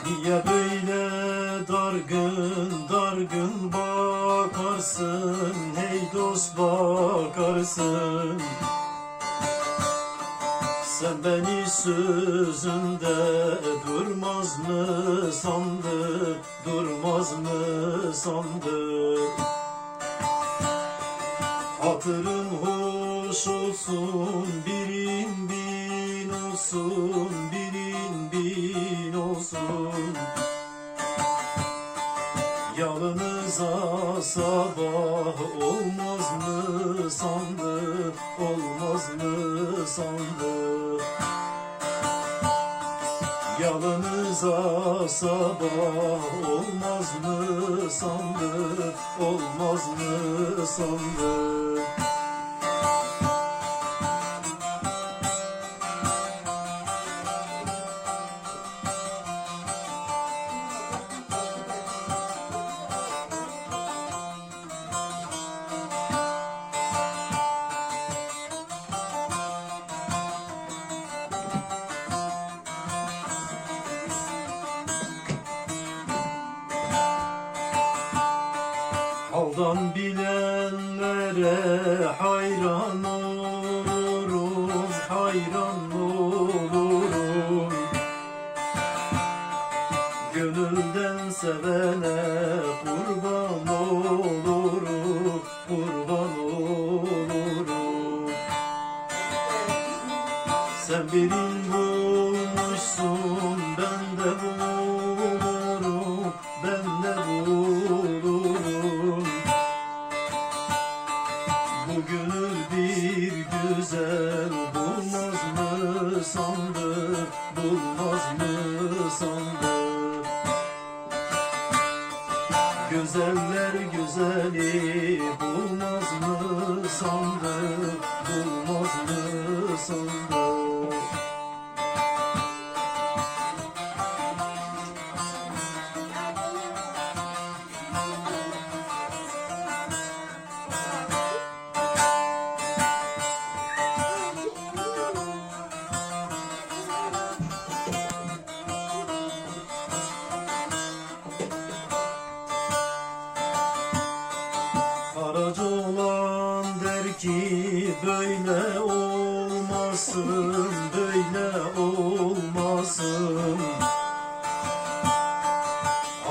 Niye böyle dargın dargın bakarsın, hey dost bakarsın? Sen beni sözünde durmaz mı sandın, durmaz mı sandın? Hatırın hoş olsun, birin bin olsun, birin bin olsun. Yalnıza sabah olmaz mı sandın, olmaz mı sandın? Yalnıza sabah olmaz mı sandın, olmaz mı sandın? Haldan bilenlere hayran olurum, hayran olurum. Gönülden sevene kurban olurum, kurban olurum. Sen birin bulmuşsun, ben de bulurum, ben de bulurum. Bu gönül bir güzel bulmaz mı sandın, bulmaz mı sandın? Güzeller güzeli bulmaz mı sandın, bulmaz mı sandın? Karaca olan der ki böyle olmasın, böyle olmasın.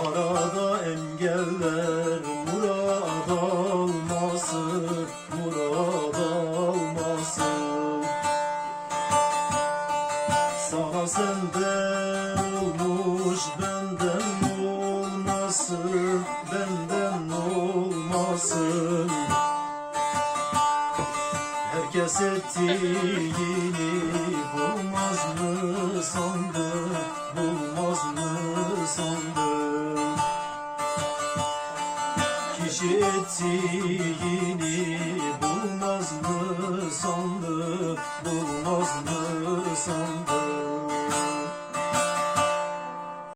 Arada engeller murad almasın, murad almasın. Sana senden olmuş, benden olmasın, benden olmasın. Herkes ettiğini bulmaz mı sandın, bulmaz mı sandın? Kişi ettiğini